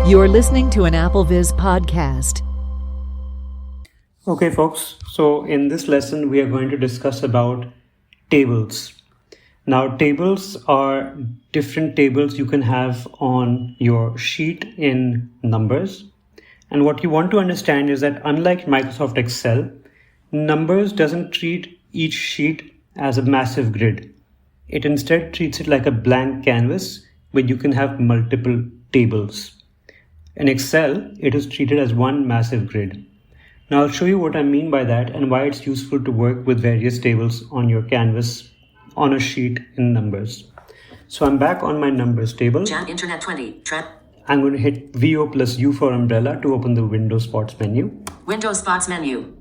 You're listening to an AppleVis Podcast. Okay, folks. So in this lesson, we are going to discuss about tables. Now, tables are different tables you can have on your sheet in Numbers. And what you want to understand is that unlike Microsoft Excel, Numbers doesn't treat each sheet as a massive grid. It instead treats it like a blank canvas where you can have multiple tables. In Excel, it is treated as one massive grid. Now I'll show you what I mean by that and why it's useful to work with various tables on your canvas on a sheet in Numbers. So I'm back on my Numbers table. Internet 20. I'm going to hit VO plus U for umbrella to open the Windows Spots menu. Windows Spots menu.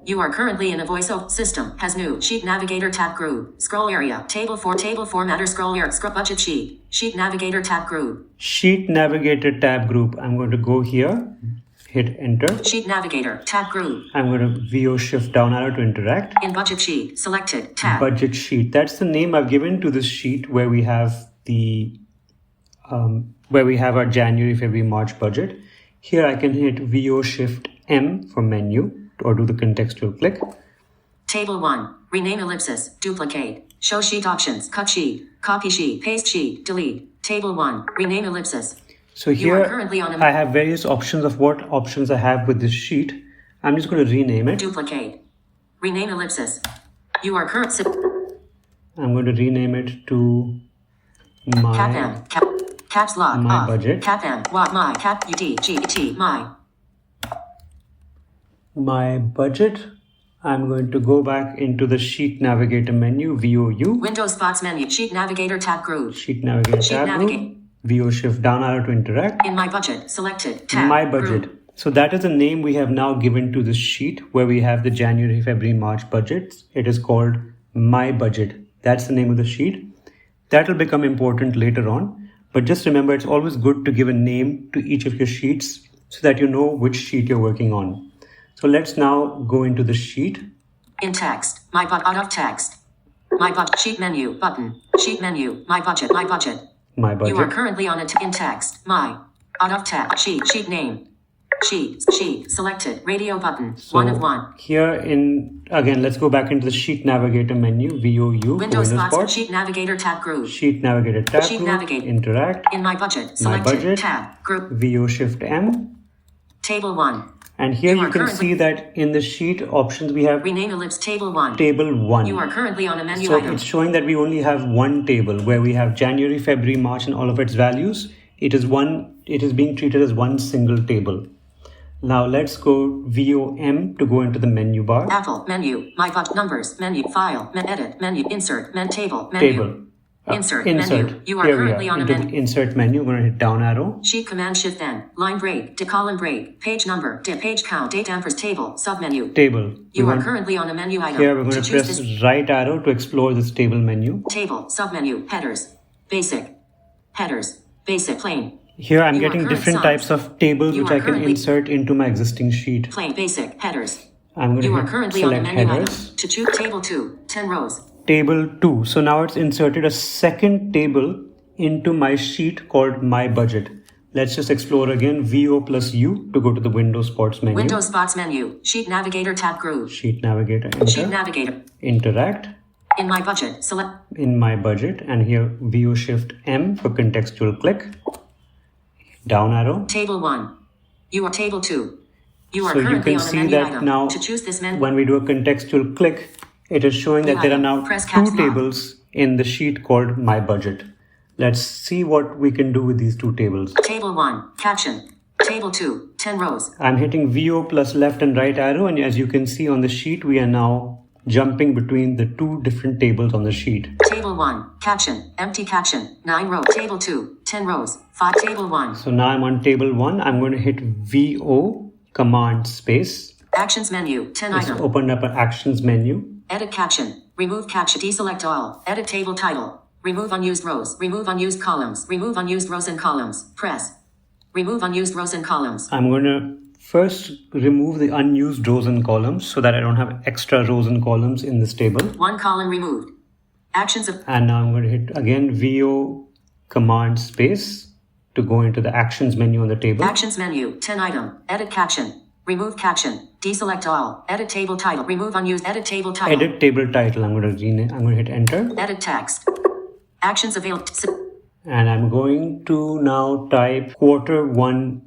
You are currently in a voice-over system. Has new Sheet Navigator tab group. Scroll area. Table formatter. Scroll area. Scroll budget sheet. Sheet Navigator tab group. Sheet Navigator tab group. I'm going to go here. Hit enter. Sheet Navigator tab group. I'm going to VO shift down arrow to interact. In budget sheet. Selected tab. Budget sheet. That's the name I've given to this sheet where we have the our January, February, March budget. Here I can hit VO shift M for menu or do the contextual click. Table 1. Rename ellipsis. Duplicate. Show sheet options. Cut sheet. Copy sheet. Paste sheet. Delete. Table 1. Rename ellipsis. So here I have various options of what options I have with this sheet. I'm just going to rename it. Duplicate. Rename ellipsis. You are I'm going to rename it to my Cap M. Caps lock. My off. budget. Cap M. What my cap UD GT my budget. I'm going to go back into the Sheet Navigator menu, VOU. Windows Spots menu. Sheet Navigator tab group. Sheet Navigator tab group. VO shift down arrow to interact. In my budget. Selected tab. My budget. Group. So that is the name we have now given to this sheet where we have the January, February, March budgets. It is called My Budget. That's the name of the sheet. That will become important later on. But just remember, it's always good to give a name to each of your sheets so that you know which sheet you're working on. So let's now go into the sheet. In text, my budget, out of text. My budget, sheet menu, button, sheet menu, my budget, my budget. My budget. You are currently on it in text, my, out of text, sheet name, sheet, selected, radio button, So 1 of 1. Here again, let's go back into the Sheet Navigator menu, VOU. Windows Spots, Sheet Navigator tab group. Sheet Navigator tab Sheet group. Navigator. Interact. In my budget, My selected, budget. tab, group, VO shift M. table 1. And here you can currently see that in the sheet options we have Rename ellipse table 1. table 1. You are currently on a menu So item. it's showing that we only have one table where we have January, February, March and all of its values. It is being treated as one single table. Now let's go VOM to go into the menu bar. Apple, menu, my budget, numbers, menu, file, edit, menu, insert, table, menu. Table. Insert menu. You are Here currently we are on a into menu. the insert menu. I'm going to hit down arrow. Sheet command shift N. Line break. Column break. Page number. Page count. Date amperes table. Submenu. Table. You are currently on a menu item. Here we're going to choose press this right arrow to explore this table menu. table. Submenu. Headers. Basic. Headers. Basic. Plain. Here I'm You are getting current different size. types of tables You which are I can currently- insert into my existing sheet. Plain. Basic. Headers. I'm going You to are hit currently on a select menu headers. item. To choose table 2. 10 rows. Table 2. So now it's inserted a second table into my sheet called My Budget. Let's just explore again. VO plus U to go to the Windows Spots menu. Windows Spots menu. Sheet Navigator tab group. Sheet Navigator. Enter. Sheet Navigator. Interact. In my budget. Select. In My Budget. And here VO shift M for contextual click. Down arrow. Table 1. You are table 2. You are So you currently can on a see menu that item. now To choose this menu. when we do a contextual click, it is showing that there are now Press two caps lock. tables in the sheet called My Budget. Let's see what we can do with these two tables. Table 1. Caption. Table 2. 10 rows. I'm hitting VO plus left and right arrow, and as you can see on the sheet, we are now jumping between the two different tables on the sheet. Table 1. Caption. Empty caption. 9 rows. Table 2. 10 rows. 5. Table 1. So now I'm on table 1. I'm going to hit VO command space. Actions menu. 10 It's item. opened up an actions menu. Edit caption. Remove caption. Deselect all. Edit table title. Remove unused rows. Remove unused columns. Remove unused rows and columns. Press. Remove unused rows and columns. I'm going to first remove the unused rows and columns so that I don't have extra rows and columns in this table. 1 column removed. Actions of. And now I'm going to hit again VO command space. to go into the actions menu on the table. Actions menu, 10 item, edit caption, remove caption, deselect all, edit table title, remove unused, edit table title. Edit table title. I'm going to hit enter. Edit text. Actions available. And I'm going to now type Q1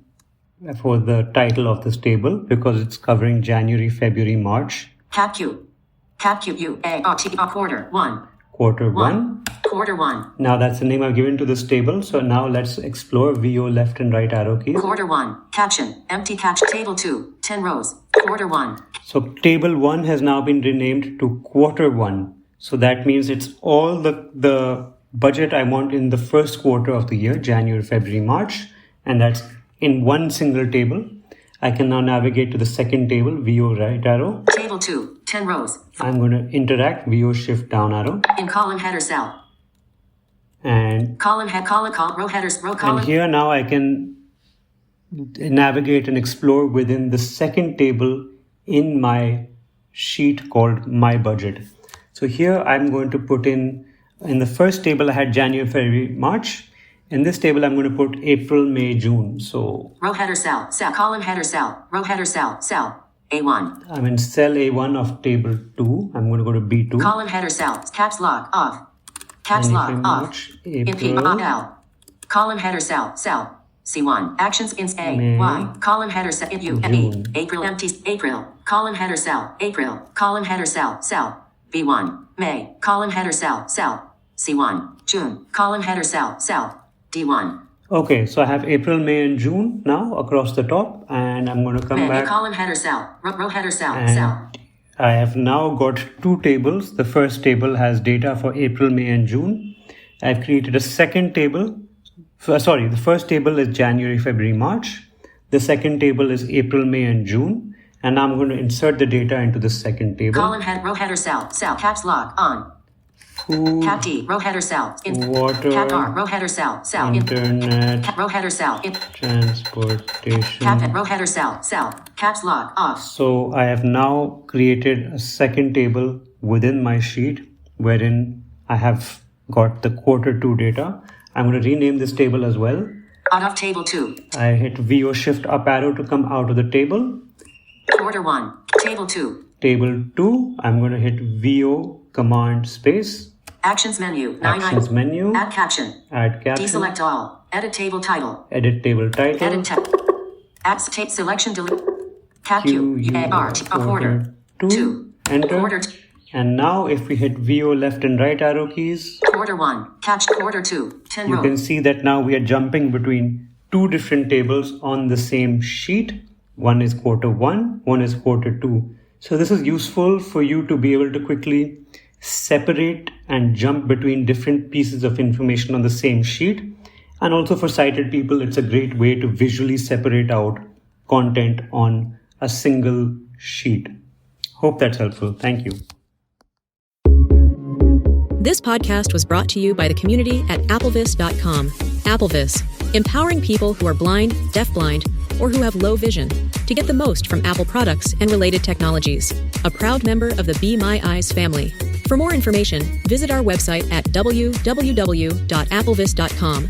for the title of this table because it's covering January, February, March. CapQ quarter one. Quarter one. Now that's the name I've given to this table. So now let's explore VO left and right arrow keys. Q1, caption, empty caption, table 2, 10 rows, Q1. So table 1 has now been renamed to Q1. So that means it's all the budget I want in the first quarter of the year, January, February, March. And that's in one single table. I can now navigate to the second table, VO right arrow. Table 2, 10 rows. I'm going to interact, VO shift down arrow. In column header cell. And column, row headers, row column. And here now I can navigate and explore within the second table in my sheet called My Budget. So here I'm going to put in the first table I had January, February, March. In this table, I'm going to put April, May, June. So row header cell, column header cell, row header cell, A1. I'm in cell A1 of table 2. I'm going to go to B2. Column header cell, caps lock off. Caps lock off. March, April, L. Column header cell, C1. Actions in A, May, Y. Column header cell, U, E. April, empty, April. Column header cell, April. Column header cell, B1. May. Column header cell, C1. June. Column header cell, D1. Okay, so I have April, May, and June now across the top, and I'm going to come back. Column header cell, row header cell, I have now got two tables. The first table has data for April, May, and June. I've created a second table. The first table is January, February, March. The second table is April, May, and June. And now I'm going to insert the data into the second table. Column row header cell, caps lock on. Food, Cap D, row header cell, water, Cap R, row header cell, internet, row header cell, transportation, Cap row header cell, caps lock off. So I have now created a second table within my sheet wherein I have got the Q2 data. I'm going to rename this table as well. Out of table 2. I hit VO shift up arrow to come out of the table. Q1, table 2. Table 2, I'm going to hit VO command space. Actions menu. Actions menu. Add caption. Deselect all. Edit table title. Edit table title. Edit tab. Apps tape selection delete. Cap Q. Quarter 2. Enter. And now if we hit VO left and right arrow keys. Q1. Catch Q2. 10 You can see that now we are jumping between two different tables on the same sheet. One is Q1, one is Q2. So this is useful for you to be able to quickly separate and jump between different pieces of information on the same sheet. And also for sighted people, it's a great way to visually separate out content on a single sheet. Hope that's helpful. Thank you. This podcast was brought to you by the community at AppleVis.com. AppleVis, empowering people who are blind, deafblind, or who have low vision to get the most from Apple products and related technologies. A proud member of the Be My Eyes family. For more information, visit our website at www.applevis.com.